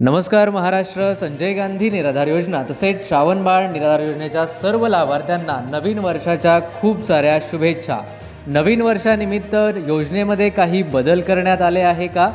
नमस्कार महाराष्ट्र. संजय गांधी निराधार योजना तसेच श्रावणबाळ निराधार योजनेच्या सर्व लाभार्थ्यांना नवीन वर्षाच्या खूप साऱ्या शुभेच्छा. नवीन वर्षानिमित्त योजनेमध्ये काही बदल करण्यात आले आहे का?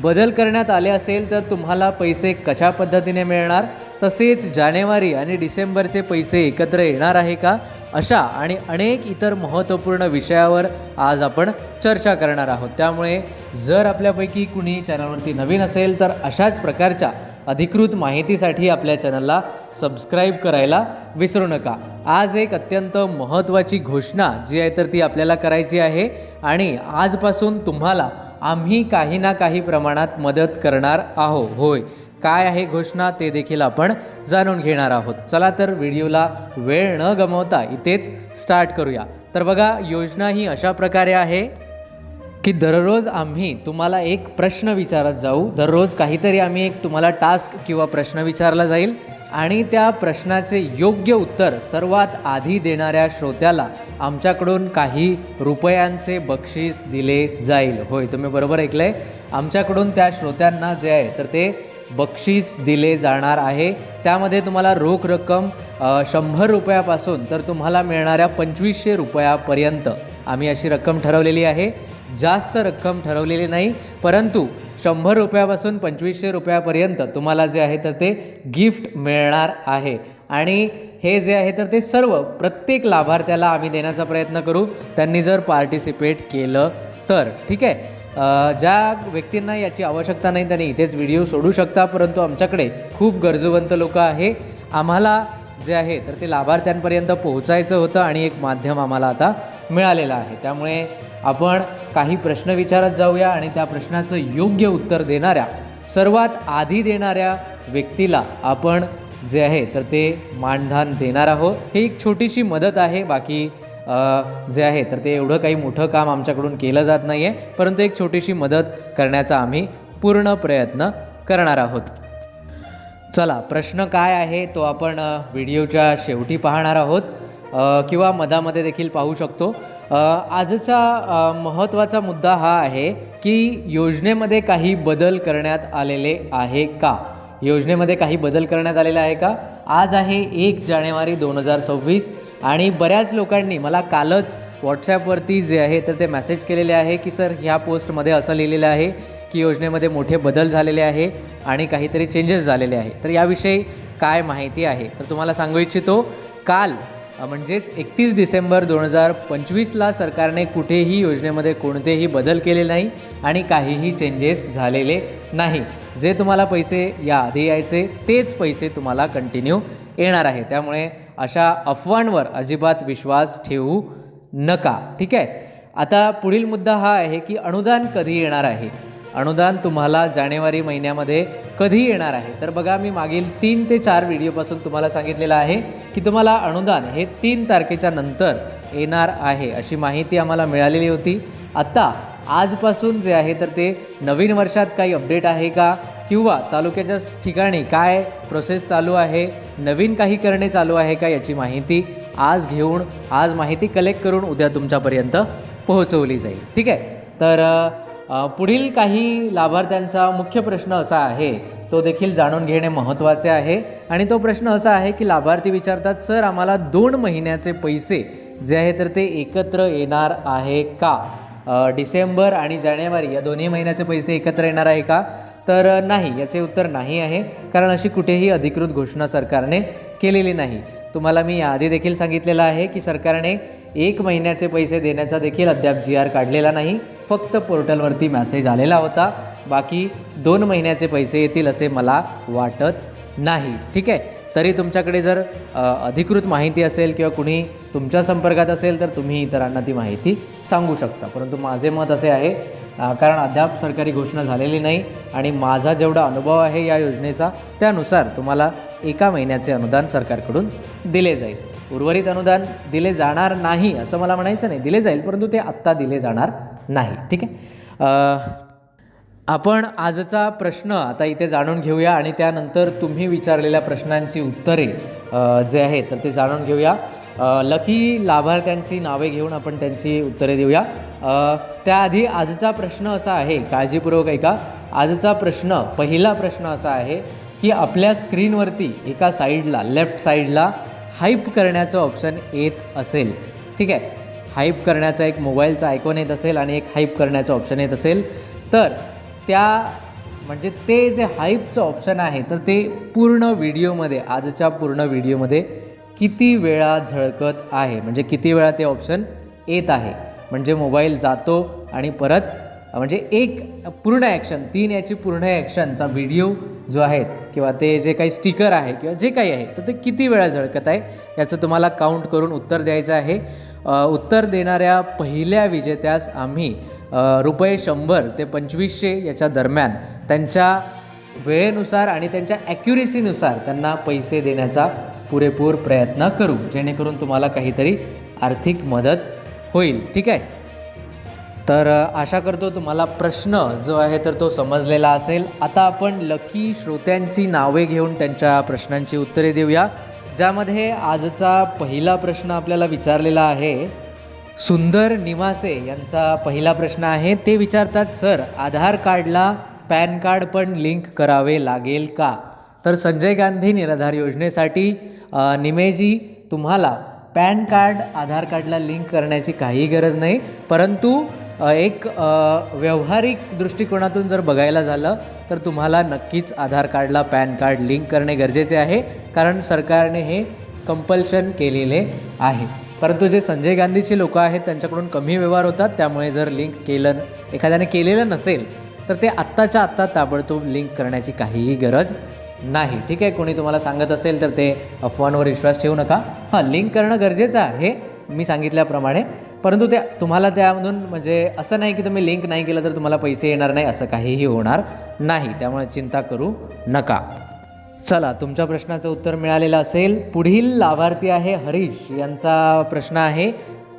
बदल करण्यात आले असेल तर तुम्हाला पैसे कशा पद्धतीने मिळणार, तसेच जानेवारी आणि डिसेंबरचे पैसे एकत्र येणार आहे का, अशा आणि अनेक इतर महत्त्वपूर्ण विषयावर आज आपण चर्चा करणार आहोत. त्यामुळे जर आपल्यापैकी कुणी चॅनलवरती नवीन असेल तर अशाच प्रकारच्या अधिकृत माहितीसाठी आपल्या चॅनलला सबस्क्राईब करायला विसरू नका. आज एक अत्यंत महत्त्वाची घोषणा जी आहे तर ती आपल्याला करायची आहे आणि आजपासून तुम्हाला आम्ही काही ना काही प्रमाणात मदत करणार आहोत. होय, काय आहे घोषणा ते देखील आपण जाणून घेणार आहोत. चला तर व्हिडिओला वेळ न गमावता इथेच स्टार्ट करूया. तर बघा, योजना ही अशा प्रकारे आहे की दररोज आम्ही तुम्हाला एक प्रश्न विचारत जाऊ. दररोज काहीतरी आम्ही एक तुम्हाला टास्क किंवा प्रश्न विचारला जाईल आणि त्या प्रश्नाचे योग्य उत्तर सर्वात आधी देणाऱ्या श्रोत्याला आमच्याकडून काही रुपयांचे बक्षीस दिले जाईल. होय, तुम्ही बरोबर ऐकलंय. आमच्याकडून त्या श्रोत्यांना जे आहे तर ते बक्षीस दिले जाणार आहे. त्यामध्ये तुम्हाला रोख रक्कम 100 रुपयापासून तर तुम्हाला मिळणाऱ्या 2500 रुपयापर्यंत आम्ही अशी रक्कम ठरवलेली आहे. जास्त रक्कम ठरवलेली नाही, परंतु 100 रुपयापासून 2500 रुपयापर्यंत तुम्हाला जे आहे तर ते गिफ्ट मिळणार आहे. आणि हे जे आहे तर ते सर्व प्रत्येक लाभार्थ्याला आम्ही देण्याचा प्रयत्न करू, त्यांनी जर पार्टिसिपेट केलं तर. ठीक आहे. ज्या व्यक्तींना याची आवश्यकता नाही त्यांनी इथेच व्हिडिओ सोडू शकता, परंतु आमच्याकडे खूप गरजूवंत लोक आहे. आम्हाला जे आहे तर ते लाभार्थ्यांपर्यंत पोहोचायचं होतं आणि एक माध्यम आम्हाला आता मिळालेलं आहे. त्यामुळे आपण काही प्रश्न विचारत जाऊया आणि त्या प्रश्नाचं योग्य उत्तर देणाऱ्या, सर्वात आधी देणाऱ्या व्यक्तीला आपण जे आहे तर ते मानधन देणार आहोत. ही एक छोटीशी मदत आहे. बाकी जे आहे तर ते एवढं काही मोठं काम आमच्याकडून केलं जात नाही आहे, परंतु एक छोटीशी मदत करण्याचा आम्ही पूर्ण प्रयत्न करणार आहोत. चला, प्रश्न काय आहे तो आपण व्हिडिओच्या शेवटी पाहणार आहोत किंवा मधामध्ये देखील पाहू शकतो. आजचा महत्त्वाचा मुद्दा हा आहे की योजनेमध्ये काही बदल करण्यात आलेले आहे का? योजनेमध्ये काही बदल करण्यात आलेला आहे का? आज आहे 1 जानेवारी 2026 आणि बऱ्याच लोकांनी मला कालच व्हॉट्सॲपवरती जे आहे तर ते मेसेज केलेले आहे की सर, ह्या पोस्टमध्ये असं लिहिलेलं आहे की योजनेमध्ये मोठे बदल झालेले आहे आणि काहीतरी चेंजेस झालेले आहे. तर याविषयी काय माहिती आहे तर तुम्हाला सांगू इच्छितो. काल म्हणजेच 31 डिसेंबर 2025ला सरकारने कुठेही योजनेमध्ये कोणतेही बदल केले नाही आणि काहीही चेंजेस झालेले नाही. जे तुम्हाला पैसे याआधी यायचे तेच पैसे तुम्हाला कंटिन्यू येणार आहे. त्यामुळे अशा अफवांवर अजिबात विश्वास ठेवू नका. ठीक आहे. आता पुढील मुद्दा हा आहे की अनुदान कधी येणार आहे? अनुदान तुम्हाला जानेवारी महिन्यामध्ये कधी येणार आहे? तर बघा, मी मागील 3 ते 4 व्हिडिओपासून तुम्हाला सांगितलेलं आहे की तुम्हाला अनुदान हे 3 तारखेच्या नंतर येणार आहे, अशी माहिती आम्हाला मिळालेली होती. आता आजपासून जे आहे तर ते नवीन वर्षात काही अपडेट आहे का, किंवा तालुक्याच्या ठिकाणी काय प्रोसेस चालू आहे, नवीन काही करणे चालू आहे का, याची माहिती आज घेऊन, आज माहिती कलेक्ट करून उद्या तुमच्यापर्यंत पोहोचवली जाईल. ठीक आहे. तर पुढील काही लाभार्थ्यांचा मुख्य प्रश्न असा आहे, तो देखील जाणून घेणे महत्त्वाचे आहे. आणि तो प्रश्न असा आहे की लाभार्थी विचारतात, सर आम्हाला 2 महिन्याचे पैसे जे आहे तर ते एकत्र येणार आहे का? डिसेंबर आणि जानेवारी या दोन्ही महिन्याचे पैसे एकत्र येणार आहे का? तर नाही, याचे उत्तर नाही आहे, कारण अशी कुठेही अधिकृत घोषणा सरकारने केलेली नाही. तुम्हाला मी याआधी देखील सांगितलेलं आहे की सरकारने 1 महिन्याचे पैसे देण्याचा देखील अद्याप GR काढलेला नाही. फक्त पोर्टलवरती मेसेज आलेला होता. बाकी 2 महिन्याचे पैसे येतील असे मला वाटत नाही. ठीक आहे. तरी तुमच्याकडे जर अधिकृत माहिती असेल किंवा कुणी तुमच्या संपर्कात असेल तर तुम्ही इतरांना ती माहिती सांगू शकता. परंतु माझे मत असे आहे, कारण अद्याप सरकारी घोषणा झालेली नाही आणि माझा जेवढा अनुभव आहे या योजनेचा त्यानुसार तुम्हाला 1 महिन्याचे अनुदान सरकारकडून दिले जाईल. उर्वरित अनुदान दिले जाणार नाही असं मला म्हणायचं नाही. दिले जाईल, परंतु ते आत्ता दिले जाणार नाही. ठीक आहे. आपण आजचा प्रश्न आता इथे जाणून घेऊया आणि त्यानंतर तुम्ही विचारलेल्या प्रश्नांची उत्तरे जे आहे तर ते जाणून घेऊया. लकी लाभार्थ्यांची नावे घेऊन आपण त्यांची उत्तरे देऊया. त्याआधी आजचा प्रश्न असा आहे, काळजीपूर्वक ऐका. आजचा प्रश्न, पहिला प्रश्न असा आहे की आपल्या स्क्रीनवरती एका साईडला, लेफ्ट साईडला हाईप करण्याचं ऑप्शन येत असेल, ठीक आहे, हाईप करण्याचा एक मोबाईलचा आयकॉन येत असेल आणि एक हाईप करण्याचं ऑप्शन येत असेल, तर त्या म्हणजे ते जे हाईपचं ऑप्शन आहे तर ते पूर्ण व्हिडिओमध्ये, आजच्या पूर्ण व्हिडिओमध्ये किती वेळा झळकत आहे, म्हणजे किती वेळा ते ऑप्शन येत आहे, म्हणजे मोबाईल जातो आणि परत म्हणजे एक पूर्ण ॲक्शन, 3 याची पूर्ण ॲक्शनचा व्हिडिओ जो आहे किंवा ते जे काही स्टिकर आहे किंवा जे काही आहे तर ते किती वेळा झळकत आहे याचं तुम्हाला काउंट करून उत्तर द्यायचं आहे. उत्तर देणाऱ्या पहिल्या विजेत्यास आम्ही ₹100 ते 2500 याच्या दरम्यान त्यांच्या वेळेनुसार आणि त्यांच्या ॲक्युरेसीनुसार त्यांना पैसे देण्याचा पुरेपूर प्रयत्न करू, जेणेकरून तुम्हाला काहीतरी आर्थिक मदत होईल, ठीक आहे. तर आशा करतो तुम्हाला प्रश्न जो आहे तर तो समजलेला असेल. आता आपण लकी श्रोत्यांची नावे घेऊन त्यांच्या प्रश्नांची उत्तरे देऊया, ज्यामध्ये आजचा पहिला प्रश्न आपल्याला विचारलेला आहे. सुंदर निवासे यांचा पहिला प्रश्न आहे. ते विचारतात, सर आधार कार्डला पॅन कार्ड पण लिंक करावे लागेल का? तर संजय गांधी निराधार योजनेसाठी निमेजी तुम्हाला पॅन कार्ड आधार कार्डला लिंक करण्याची काही गरज नाही, परंतु एक व्यावहारिक दृष्टिकोनातून जर बघायला झालं तर तुम्हाला नक्कीच आधार कार्डला पॅन कार्ड लिंक करणे गरजेचे आहे, कारण सरकारने हे कंपल्शन केलेले आहे. परंतु जे संजय गांधीचे लोक आहेत त्यांच्याकडून कमी व्यवहार होतात, त्यामुळे जर लिंक एखाद्याने केलेलं नसेल तर ते आत्ताच्या आत्ता ताबडतोब लिंक करण्याची काहीही गरज नाही, ठीक आहे. कोणी तुम्हाला सांगत असेल तर ते अफवांवर विश्वास ठेवू नका. लिंक करणं गरजेचं आहे मी सांगितल्याप्रमाणे, परंतु ते तुम्हाला त्यामधून म्हणजे असं नाही की तुम्ही लिंक नाही केलं तर तुम्हाला पैसे येणार नाही, असं काहीही होणार नाही, त्यामुळे चिंता करू नका. चला, तुमच्या प्रश्नाचं उत्तर मिळालेलं असेल. पुढील लाभार्थी आहे हरीश यांचा प्रश्न आहे.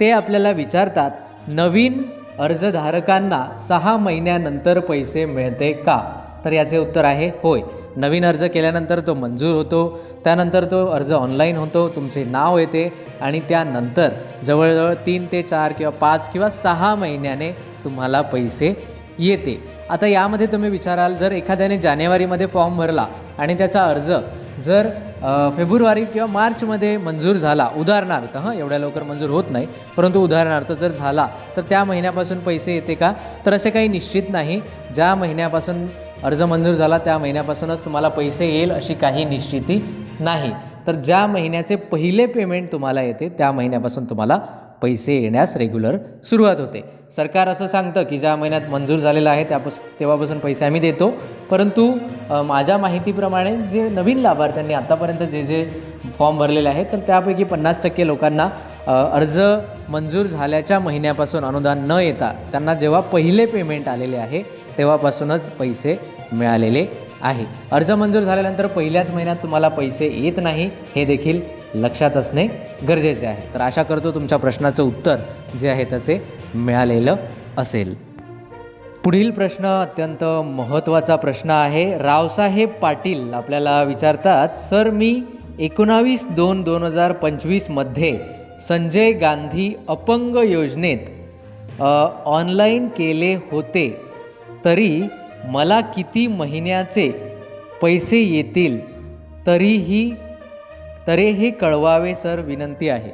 ते आपल्याला विचारतात, नवीन अर्जधारकांना 6 महिन्यानंतर पैसे मिळते का? तर याचे उत्तर आहे होय. नवीन अर्ज केल्यानंतर तो मंजूर होतो, त्यानंतर तो अर्ज ऑनलाईन होतो, तुमचे नाव येते आणि त्यानंतर जवळजवळ 3 ते 4 किंवा 5 किंवा 6 महिन्याने तुम्हाला पैसे येते. आता यामध्ये तुम्ही विचाराल, जर एखाद्याने जानेवारीमध्ये फॉर्म भरला आणि त्याचा अर्ज जर फेब्रुवारी किंवा मार्चमध्ये मंजूर झाला, उदाहरणार्थ एवढ्या लवकर मंजूर होत नाही, परंतु उदाहरणार्थ जर झाला तर त्या महिन्यापासून पैसे येते का? तर असे काही निश्चित नाही. ज्या महिन्यापासून अर्ज मंजूर झाला त्या महिन्यापासूनच तुम्हाला पैसे येईल अशी काही निश्चिती नाही. तर ज्या महिन्याचे पहिले पेमेंट तुम्हाला येते त्या महिन्यापासून तुम्हाला पैसे येण्यास रेग्युलर सुरुवात होते. सरकार असं सांगतं की ज्या महिन्यात मंजूर झालेलं आहे तेव्हापासून पैसे आम्ही देतो, परंतु माझ्या माहितीप्रमाणे जे नवीन लाभार्थ्यांनी आत्तापर्यंत जे फॉर्म भरलेले आहेत तर त्यापैकी 50% लोकांना अर्ज मंजूर झाल्याच्या महिन्यापासून अनुदान न येता त्यांना जेव्हा पहिले पेमेंट आलेले आहे तेव्हापासूनच पैसे मिळालेले आहे. अर्ज मंजूर झाल्यानंतर पहिल्याच महिन्यात तुम्हाला पैसे येत नाही, हे देखील लक्षात असणे गरजेचे आहे. तर आशा करतो तुमच्या प्रश्नाचं उत्तर जे आहे तर ते मिळालेलं असेल. पुढील प्रश्न अत्यंत महत्त्वाचा प्रश्न आहे. रावसाहेब पाटील आपल्याला विचारतात, सर मी 19/2/2025 मध्ये संजय गांधी अपंग योजनेत ऑनलाईन केले होते, तरी मला किती महिन्याचे पैसे येतील तरीही कळवावे सर, विनंती आहे.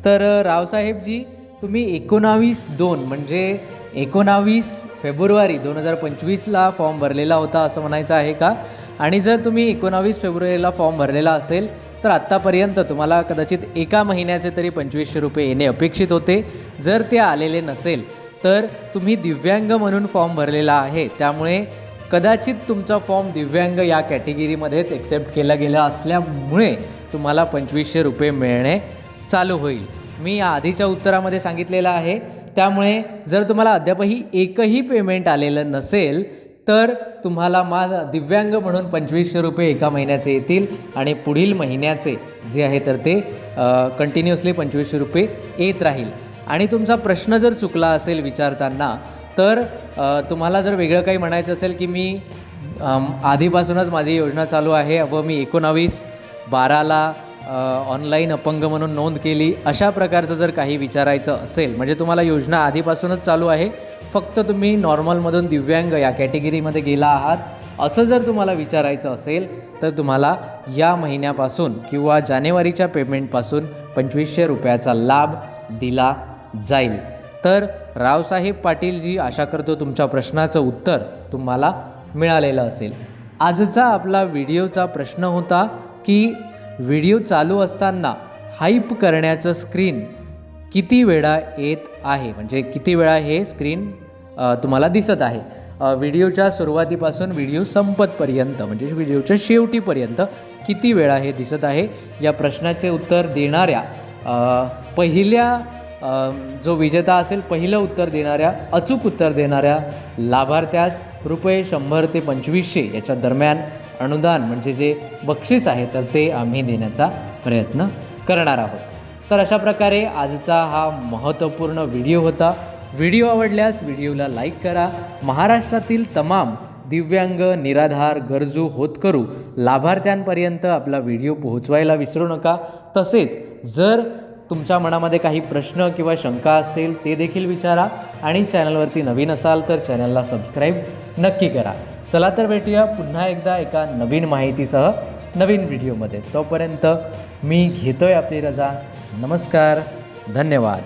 तर रावसाहेबजी, तुम्ही 19/2 म्हणजे 19 फेब्रुवारी 2025ला फॉर्म भरलेला होता असं म्हणायचं आहे का? आणि जर तुम्ही 19 फेब्रुवारीला फॉर्म भरलेला असेल तर आत्तापर्यंत तुम्हाला कदाचित एका महिन्याचे तरी ₹2500 येणे अपेक्षित होते. जर ते आलेले नसेल तर तुम्ही दिव्यांग म्हणून फॉर्म भरलेला आहे, त्यामुळे कदाचित तुमचा फॉर्म दिव्यांग या कॅटेगरीमध्येच एक्सेप्ट केला गेला असल्यामुळे तुम्हाला ₹2500 मिळणे चालू होईल. मी या आधीच्या उत्तरामध्ये सांगितलेलं आहे. त्यामुळे जर तुम्हाला अद्यापही एकही पेमेंट आलेलं नसेल तर तुम्हाला दिव्यांग म्हणून ₹2500 एका महिन्याचे येतील आणि पुढील महिन्याचे जे आहे तर ते कंटिन्युअसली ₹2500 येत राहील. आणि तुमचा प्रश्न जर चुकला असेल विचारताना, तर तुम्हाला जर वेगळं काही म्हणायचं असेल की मी आधीपासूनच माझी योजना चालू आहे व मी 19/12ला ऑनलाईन अपंग म्हणून नोंद केली, अशा प्रकारचं जर काही विचारायचं असेल, म्हणजे तुम्हाला योजना आधीपासूनच चालू आहे, फक्त तुम्ही नॉर्मलमधून दिव्यांग या कॅटेगरीमध्ये गेला आहात, असं जर तुम्हाला विचारायचं असेल तर तुम्हाला या महिन्यापासून किंवा जानेवारीच्या पेमेंटपासून 2500 रुपयाचा लाभ दिला जाईल. तर रावसाहेब पाटीलजी, आशा करतो तुमच्या प्रश्नाचं उत्तर तुम्हाला मिळालेलं असेल. आजचा आपला व्हिडिओचा प्रश्न होता की व्हिडिओ चालू असताना हाईप करण्याचं स्क्रीन किती वेळा येत आहे, म्हणजे किती वेळा हे स्क्रीन तुम्हाला दिसत आहे. व्हिडिओच्या सुरुवातीपासून व्हिडिओ संपतपर्यंत, म्हणजे व्हिडिओच्या शेवटीपर्यंत किती वेळा हे दिसत आहे, या प्रश्नाचे उत्तर देणाऱ्या पहिल्या जो विजेता असेल, पहिलं उत्तर देणाऱ्या, अचूक उत्तर देणाऱ्या लाभार्थ्यास रुपये 100 ते 2500 याच्या दरम्यान अनुदान, म्हणजे जे बक्षीस आहे, तर ते आम्ही देण्याचा प्रयत्न करणार आहोत. तर अशा प्रकारे आजचा हा महत्त्वपूर्ण व्हिडिओ होता. व्हिडिओ आवडल्यास व्हिडिओला लाईक करा. महाराष्ट्रातील तमाम दिव्यांग, निराधार, गरजू, होतकरू लाभार्थ्यांपर्यंत आपला व्हिडिओ पोहोचवायला विसरू नका. तसेच जर तुमच्या मनामध्ये काही प्रश्न किंवा शंका असतील ते देखील विचारा, आणि चॅनलवरती नवीन असाल तर चॅनलला सबस्क्राईब नक्की करा. चला तर भेटूया पुन्हा एकदा एका नवीन माहितीसह नवीन व्हिडिओमध्ये. तोपर्यंत मी घेतोय आपली रजा. नमस्कार, धन्यवाद.